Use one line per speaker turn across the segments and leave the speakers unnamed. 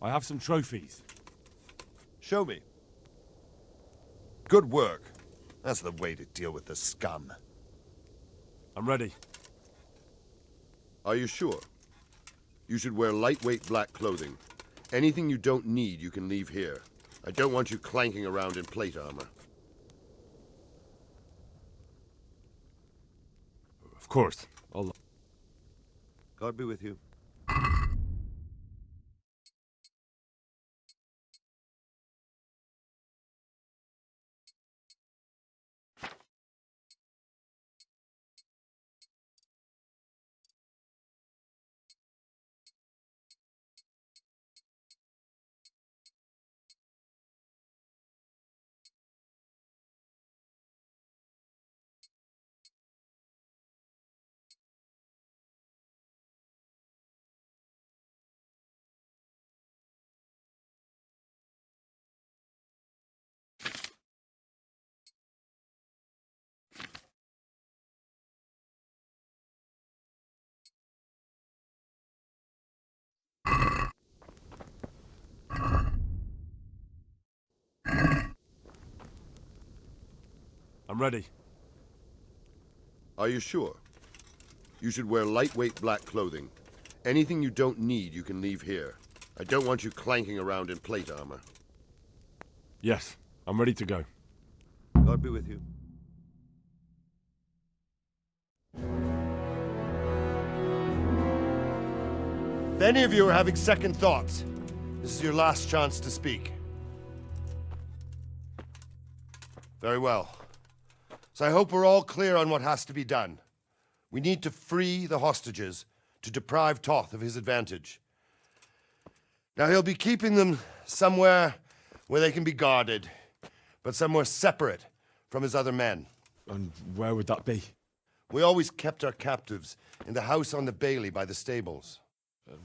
I have some trophies.
Show me. Good work. That's the way to deal with the scum.
I'm ready.
Are you sure? You should wear lightweight black clothing. Anything you don't need, you can leave here. I don't want you clanking around in plate armor.
Of course.
God be with you.
I'm ready.
Are you sure? You should wear lightweight black clothing. Anything you don't need, you can leave here. I don't want you clanking around in plate armor.
Yes, I'm ready to go.
God be with you. If any of you are having second thoughts, this is your last chance to speak. Very well. So I hope we're all clear on what has to be done. We need to free the hostages to deprive Toth of his advantage. Now he'll be keeping them somewhere where they can be guarded, but somewhere separate from his other men.
And where would that be?
We always kept our captives in the house on the Bailey by the stables.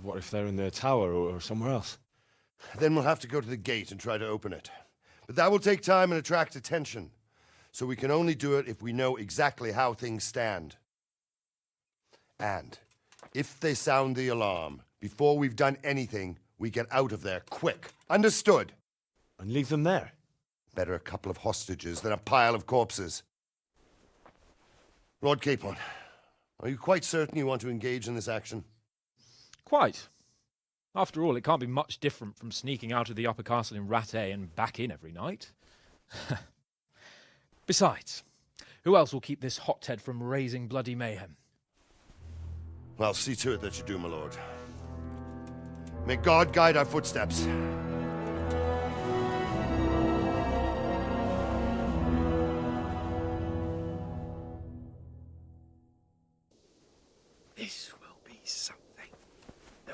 What if they're in their tower or somewhere else?
Then we'll have to go to the gate and try to open it. But that will take time and attract attention. So we can only do it if we know exactly how things stand. And if they sound the alarm, before we've done anything, we get out of there quick. Understood?
And leave them there?
Better a couple of hostages than a pile of corpses. Lord Capon, are you quite certain you want to engage in this action?
Quite. After all, it can't be much different from sneaking out of the upper castle in Rattay and back in every night. Besides, who else will keep this hothead from raising bloody mayhem?
Well, see to it that you do, my lord. May God guide our footsteps.
This will be something.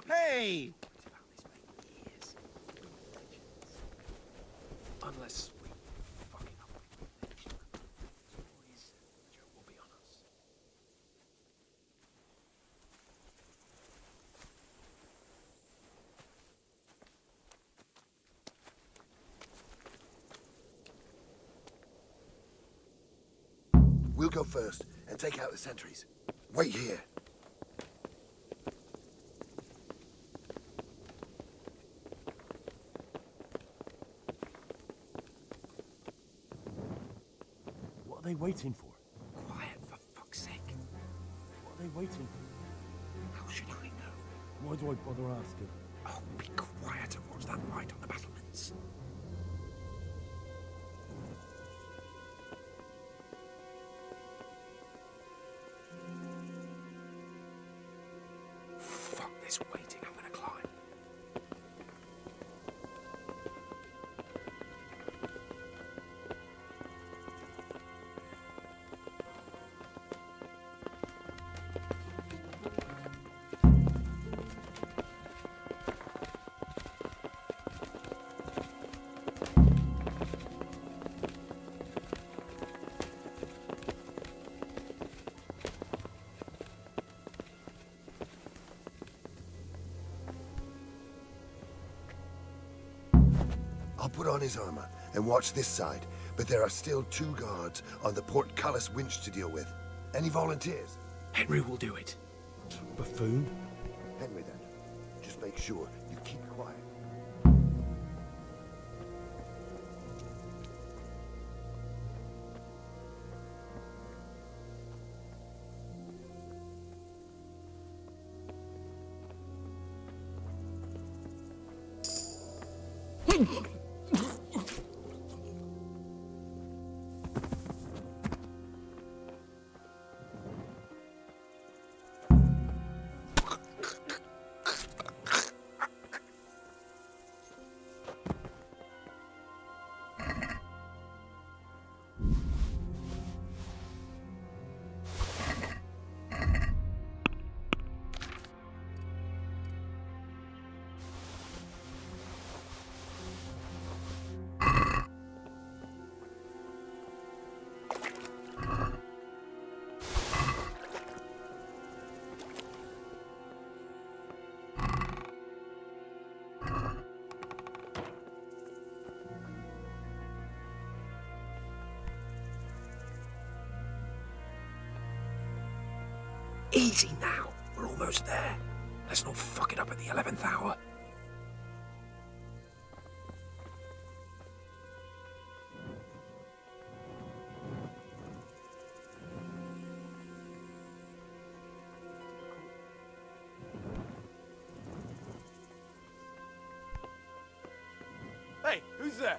Hey!
Unless we fuck it up. Boys, the joke will be on us.
We'll go first and take out the sentries. Wait here.
What are they waiting for?
Quiet, for fuck's sake.
What are they waiting for?
How should I know?
Why do I bother asking?
Oh, be quiet and watch that light on the battlements. Fuck this waiting, I'm gonna climb.
I'll put on his armor and watch this side, but there are still 2 guards on the portcullis winch to deal with. Any volunteers?
Henry will do it.
Buffoon?
Henry, then. Just make sure you keep quiet.
Easy now. We're almost there. Let's not fuck it up at the 11th hour.
Hey, who's there?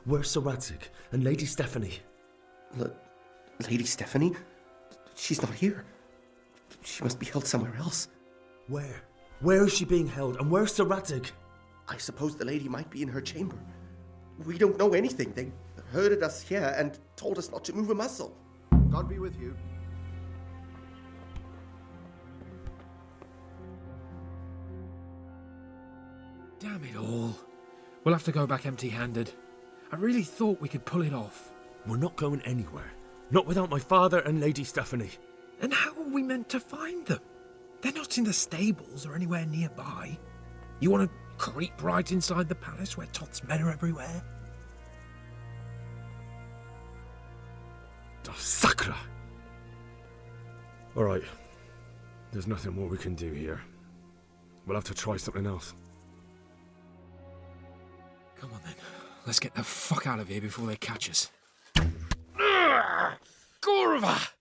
Where's Sir Radzig and Lady Stephanie?
Lady Stephanie? She's not here. She must be held somewhere else.
Where? Where is she being held, and where's Sir Radzig?
I suppose the lady might be in her chamber. We don't know anything. They herded us here and told us not to move a muscle.
God be with you.
Damn it all. We'll have to go back empty-handed. I really thought we could pull it off.
We're not going anywhere. Not without my father and Lady Stephanie.
And how are we meant to find them? They're not in the stables or anywhere nearby. You want to creep right inside the palace where Toth's men are everywhere?
Oh, Sacra! Alright. There's nothing more we can do here. We'll have to try something else.
Come on then. Let's get the fuck out of here before they catch us. Gorva!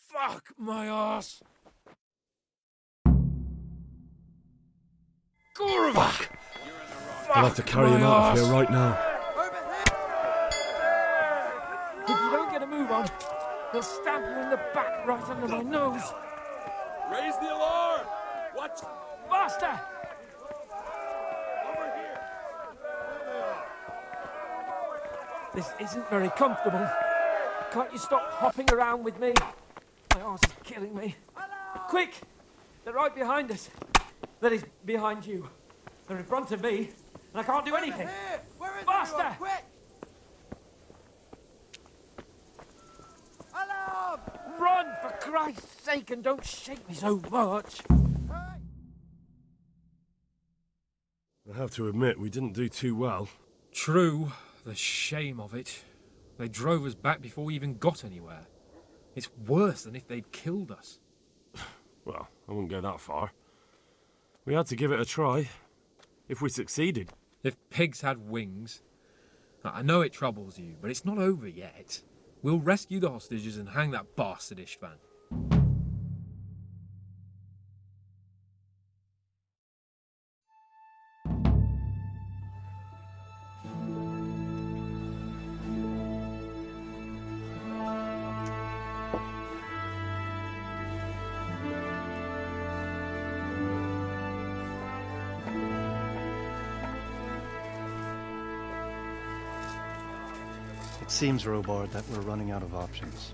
Fuck my ass! Gorva!
I'll have to carry him out of here right now.
If you don't get a move on, they'll stab you in the back right under my nose.
Raise the alarm! Watch!
Faster!
Over here!
This isn't very comfortable. Can't you stop hopping around with me? My arse is killing me. Quick! They're right behind us. That is, behind you. They're in front of me, and I can't do anything. Faster!
Quick! Alarm!
Run, for Christ's sake, and don't shake me so much.
I have to admit, we didn't do too well.
True, the shame of it. They drove us back before we even got anywhere. It's worse than if they'd killed us.
Well, I wouldn't go that far. We had to give it a try. If we succeeded.
If pigs had wings... I know it troubles you, but it's not over yet. We'll rescue the hostages and hang that bastard Istvan.
seems, Robard, that we're running out of options.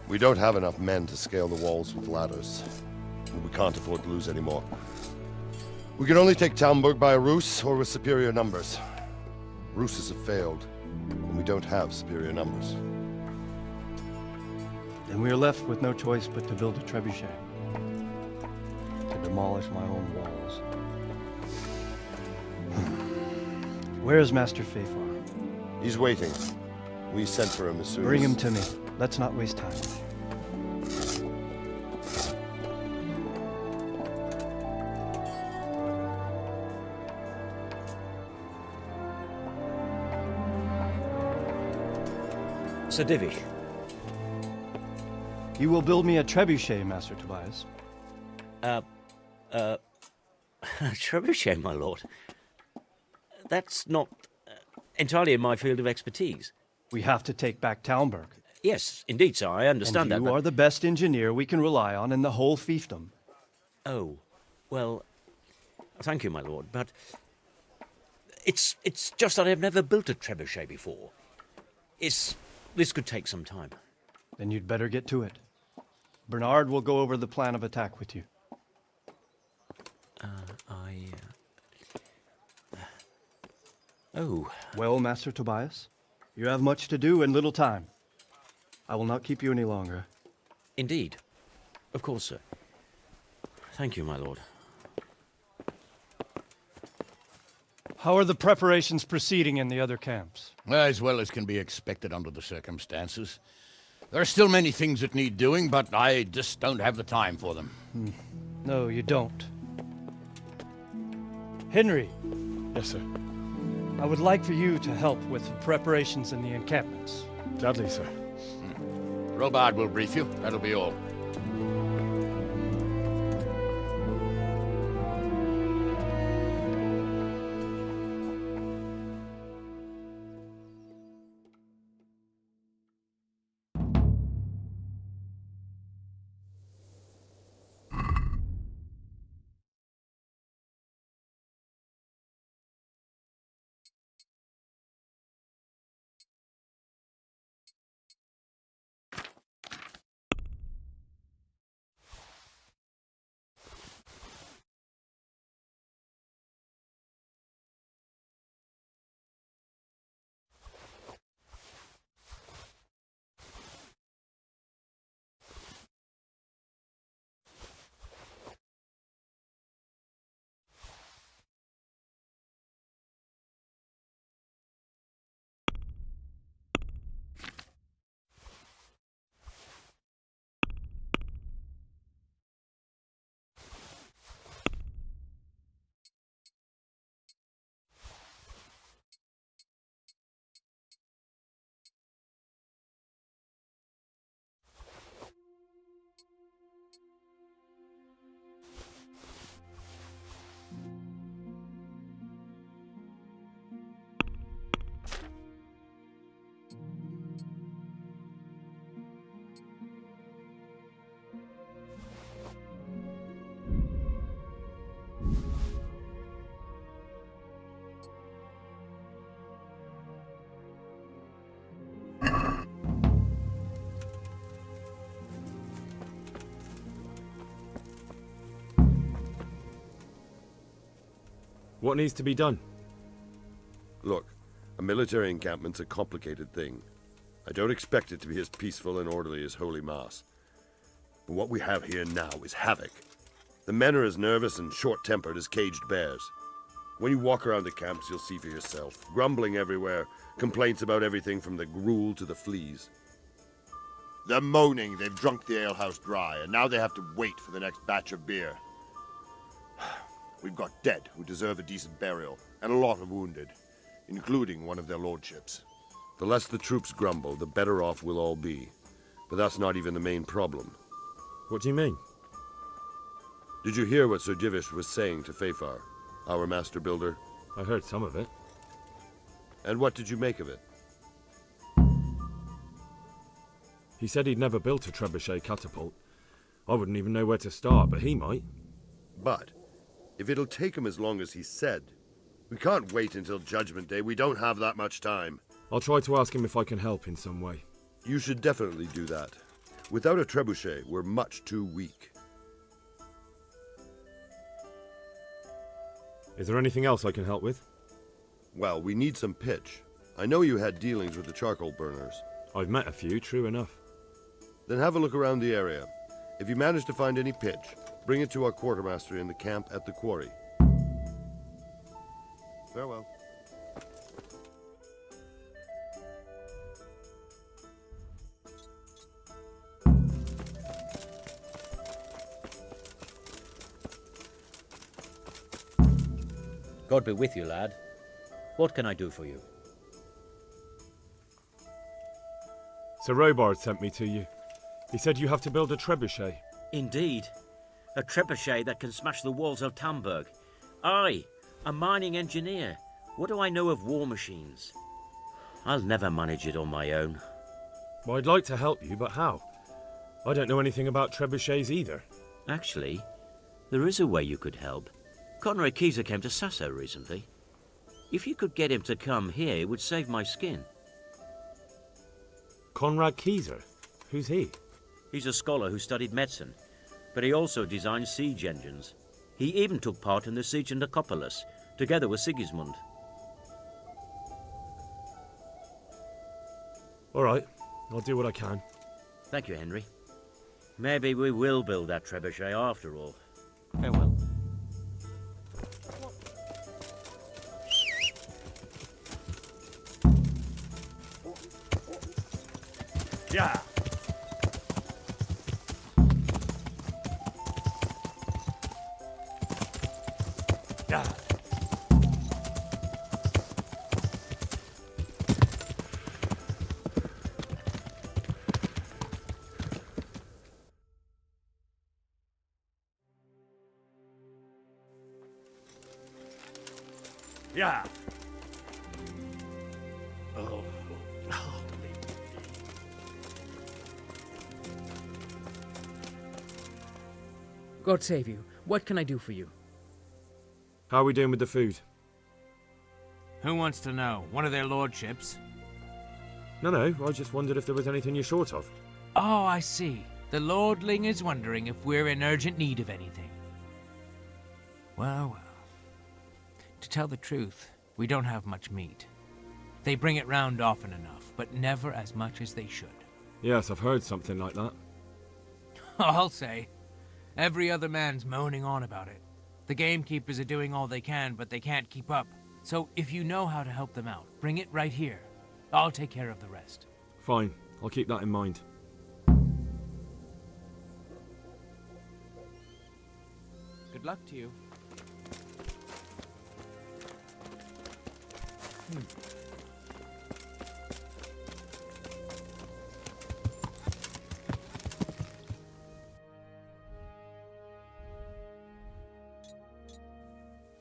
We don't have enough men to scale the walls with ladders. And we can't afford to lose any more. We can only take Talmberg by a ruse or with superior numbers. Ruses have failed, and we don't have superior numbers.
Then we are left with no choice but to build a trebuchet. To demolish my own walls. Where is Master Fafar?
He's waiting. We sent for him as soon
Bring
as...
him to me. Let's not waste time.
Sir Divish.
You will build me a trebuchet, Master Tobias.
Trebuchet, my lord. That's not entirely in my field of expertise.
We have to take back Talmberg.
Yes, indeed, sir, I understand that.
You are the best engineer we can rely on in the whole fiefdom.
Oh, well, thank you, my lord, but it's just that I've never built a trebuchet before. This could take some time.
Then you'd better get to it. Bernard will go over the plan of attack with you.
Oh.
Well, Master Tobias, you have much to do and little time. I will not keep you any longer.
Indeed. Of course, sir. Thank you, my lord.
How are the preparations proceeding in the other camps?
As well as can be expected under the circumstances. There are still many things that need doing, but I just don't have the time for them.
No, you don't. Henry.
Yes, sir.
I would like for you to help with the preparations in the encampments.
Gladly, sir.
Robard will brief you. That'll be all.
What needs to be done?
Look, a military encampment's a complicated thing. I don't expect it to be as peaceful and orderly as Holy Mass. But what we have here now is havoc. The men are as nervous and short-tempered as caged bears. When you walk around the camps, you'll see for yourself. Grumbling everywhere, complaints about everything from the gruel to the fleas. They're moaning they've drunk the alehouse dry, and now they have to wait for the next batch of beer. We've got dead who deserve a decent burial, and a lot of wounded, including one of their lordships. The less the troops grumble, the better off we'll all be. But that's not even the main problem.
What do you mean?
Did you hear what Sir Divish was saying to Fafar, our master builder?
I heard some of it.
And what did you make of it?
He said he'd never built a trebuchet catapult. I wouldn't even know where to start, but he might.
But if it'll take him as long as he said, we can't wait until Judgment Day. We don't have that much time.
I'll try to ask him if I can help in some way.
You should definitely do that. Without a trebuchet, we're much too weak.
Is there anything else I can help with?
Well, we need some pitch. I know you had dealings with the charcoal burners.
I've met a few, true enough.
Then have a look around the area. If you manage to find any pitch, bring it to our quartermaster in the camp at the quarry. Farewell.
God be with you, lad. What can I do for you?
Sir Robard sent me to you. He said you have to build a trebuchet.
Indeed. A trebuchet that can smash the walls of Tamburg. I, a mining engineer. What do I know of war machines? I'll never manage it on my own.
Well, I'd like to help you, but how? I don't know anything about trebuchets either.
Actually, there is a way you could help. Conrad Keyser came to Sasso recently. If you could get him to come here, it would save my skin.
Conrad Keyser? Who's he?
He's a scholar who studied medicine, but he also designed siege engines. He even took part in the siege of Nicopolis, together with Sigismund.
All right, I'll do what I can.
Thank you, Henry. Maybe we will build that trebuchet after all. Farewell.
Yeah. Yeah. Yeah. Oh.
God save you. What can I do for you?
How are we doing with the food?
Who wants to know? One of their lordships?
No, I just wondered if there was anything you're short of.
Oh, I see. The lordling is wondering if we're in urgent need of anything. Well. To tell the truth, we don't have much meat. They bring it round often enough, but never as much as they should.
Yes, I've heard something like that.
I'll say. Every other man's moaning on about it. The gamekeepers are doing all they can, but they can't keep up. So if you know how to help them out, bring it right here. I'll take care of the rest.
Fine, I'll keep that in mind.
Good luck to you.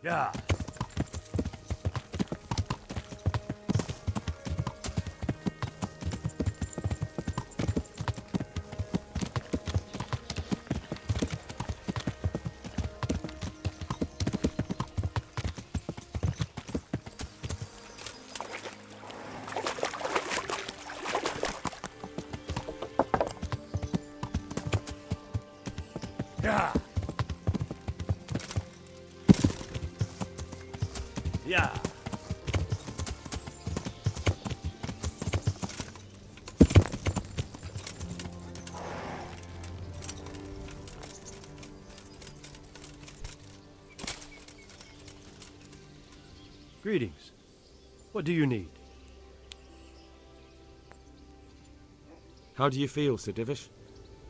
Yeah. Yeah. Yeah.
Greetings. What do you need?
How do you feel, Sir Divish?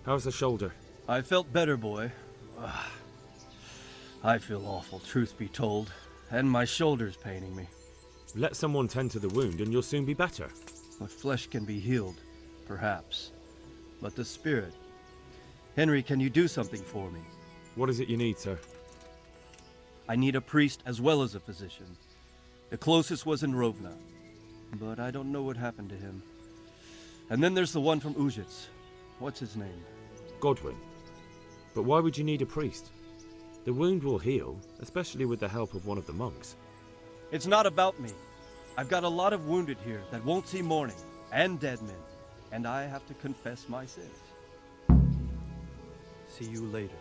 How's the shoulder?
I felt better, boy. I feel awful, truth be told, and my shoulder's paining me.
Let someone tend to the wound and you'll soon be better.
The flesh can be healed, perhaps, but the spirit... Henry, can you do something for me?
What is it you need, sir?
I need a priest as well as a physician. The closest was in Rovna, but I don't know what happened to him. And then there's the one from Ujits. What's his name?
Godwin. But why would you need a priest? The wound will heal, especially with the help of one of the monks.
It's not about me. I've got a lot of wounded here that won't see morning, and dead men, and I have to confess my sins. See you later.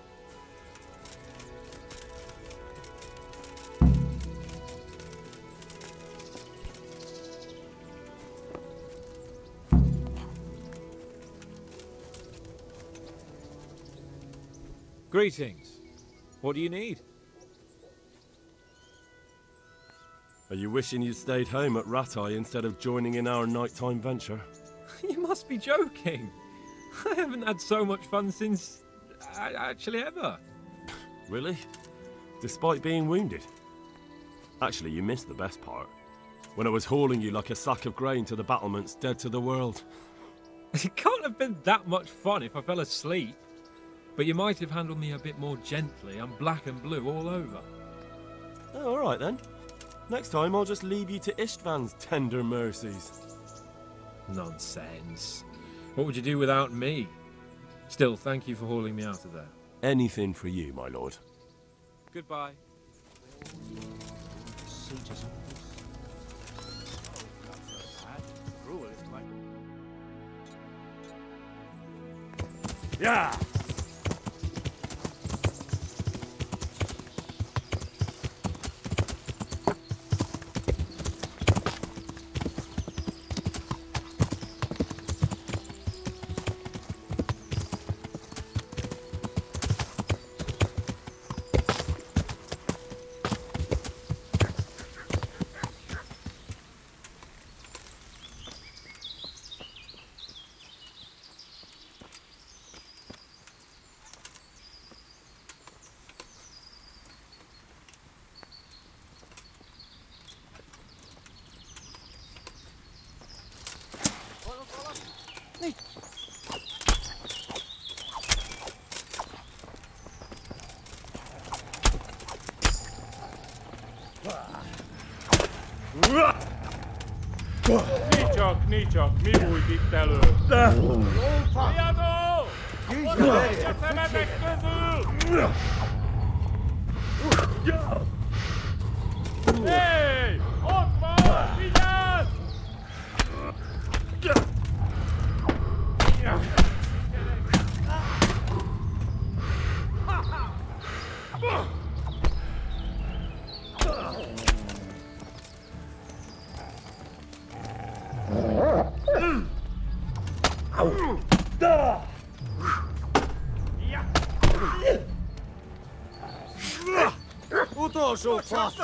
Greetings. What do you need?
Are you wishing you'd stayed home at Ratai instead of joining in our nighttime venture?
You must be joking. I haven't had so much fun since... actually ever.
Really? Despite being wounded? Actually, you missed the best part. When I was hauling you like a sack of grain to the battlements, dead to the world.
It can't have been that much fun if I fell asleep. But you might have handled me a bit more gently. I'm black and blue all over.
Oh, all right then. Next time I'll just leave you to Istvan's tender mercies.
Nonsense. What would you do without me? Still, thank you for hauling me out of there.
Anything for you, my lord.
Goodbye.
Yeah!
Nincs csak, mi bújt itt elő? Riadó! Ott a szemetek közül! Hey! Ott van! Vigyázz!
Utolsó fasz!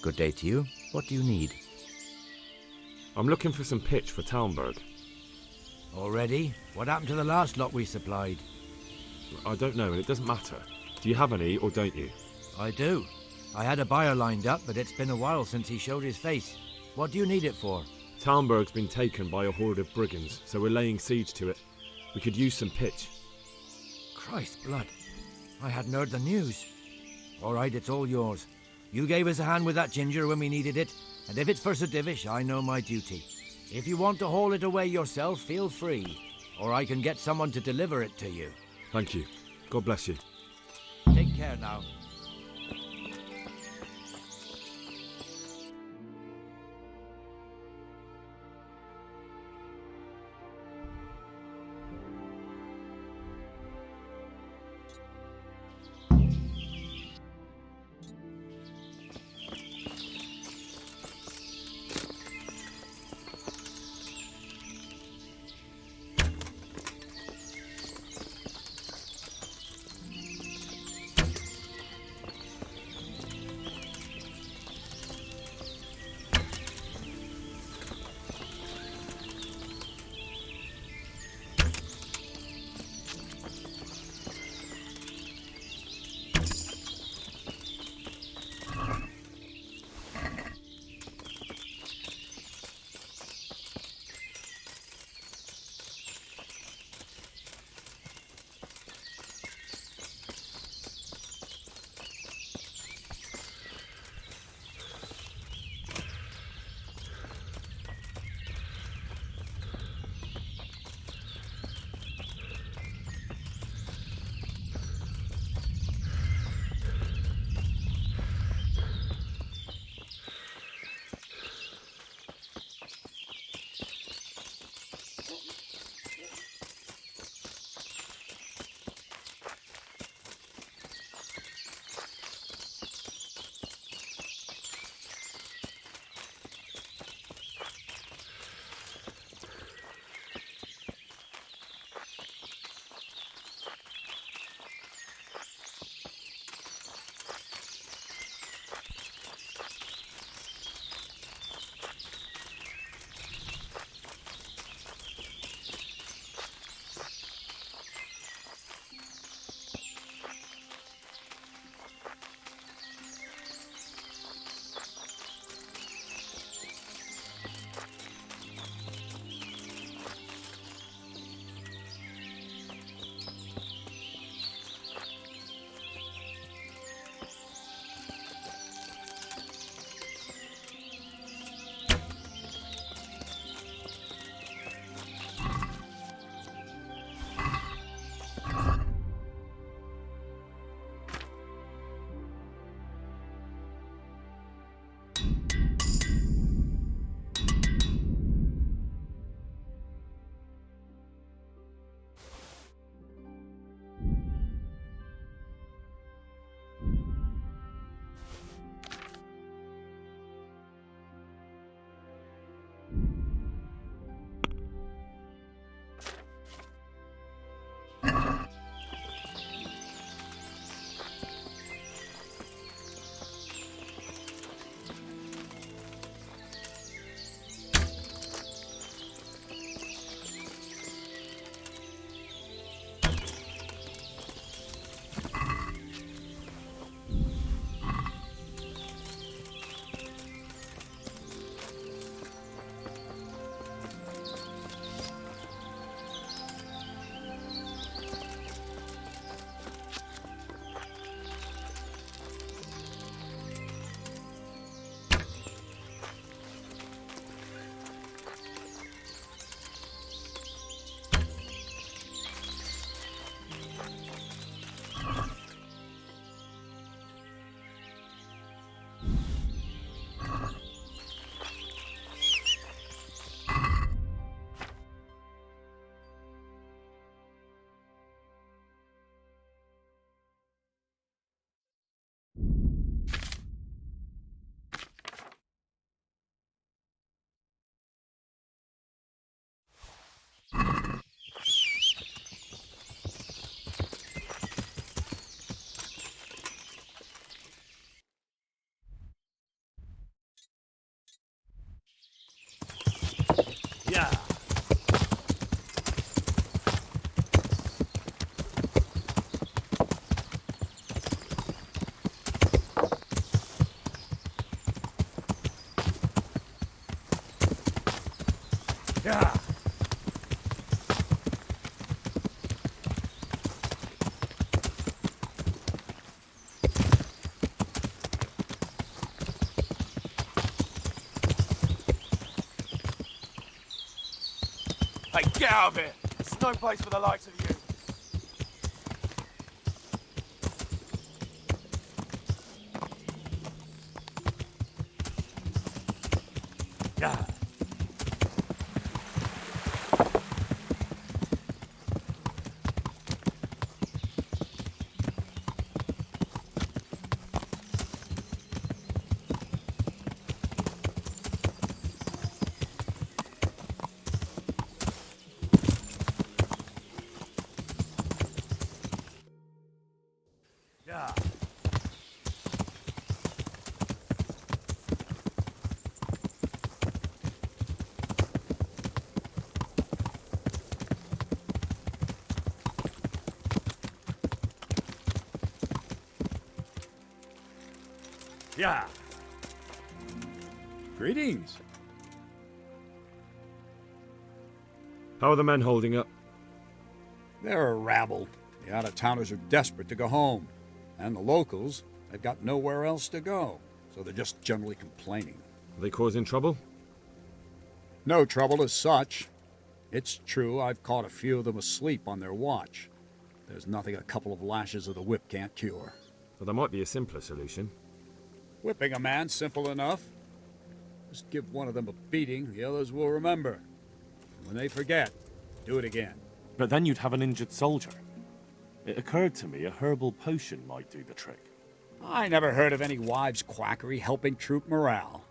Good day to you. What do you need?
I'm looking for some pitch for Talmberg.
Already? What happened to the last lot we supplied?
I don't know, and it doesn't matter. Do you have any, or don't you?
I do. I had a buyer lined up, but it's been a while since he showed his face. What do you need it for?
Talmberg's been taken by a horde of brigands, so we're laying siege to it. We could use some pitch.
Christ's blood. I hadn't heard the news. All right, it's all yours. You gave us a hand with that ginger when we needed it, and if it's for Sir Divish, I know my duty. If you want to haul it away yourself, feel free, or I can get someone to deliver it to you.
Thank you. God bless you.
Take care now.
Yeah. Yeah.
Hey, get out of here! There's no place for the likes of you.
Yeah. Yeah. Yeah.
Greetings.
How are the men holding up?
They're a rabble. The out-of-towners are desperate to go home. And the locals, they've got nowhere else to go. So they're just generally complaining.
Are they causing trouble?
No trouble as such. It's true I've caught a few of them asleep on their watch. There's nothing a couple of lashes of the whip can't cure.
Well, there might be a simpler solution.
Whipping a man, simple enough. Just give one of them a beating, the others will remember. And when they forget, do it again.
But then you'd have an injured soldier. It occurred to me a herbal potion might do the trick.
I never heard of any wives' quackery helping troop morale.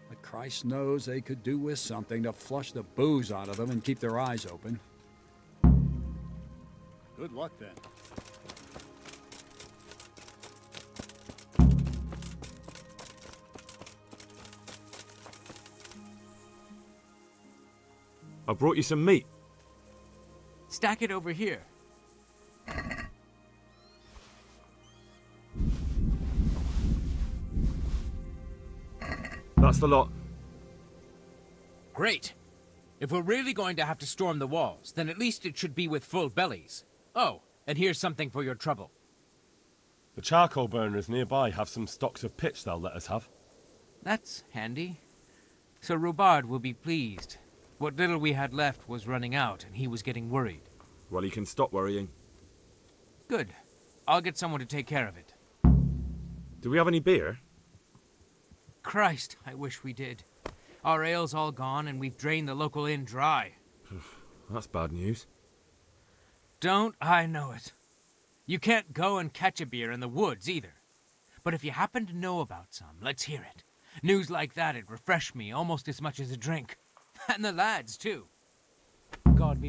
But Christ knows they could do with something to flush the booze out of them and keep their eyes open. Good luck then.
I brought you some meat.
Stack it over here.
That's the lot.
Great. If we're really going to have to storm the walls, then at least it should be with full bellies. Oh, and here's something for your trouble.
The charcoal burners nearby have some stocks of pitch they'll let us have.
That's handy. Sir Robard will be pleased. What little we had left was running out, and he was getting worried.
Well, he can stop worrying.
Good. I'll get someone to take care of it.
Do we have any beer?
Christ, I wish we did. Our ale's all gone, and we've drained the local inn dry.
That's bad news.
Don't I know it? You can't go and catch a beer in the woods, either. But if you happen to know about some, let's hear it. News like that'd refresh me almost as much as a drink. And the lads, too. God be with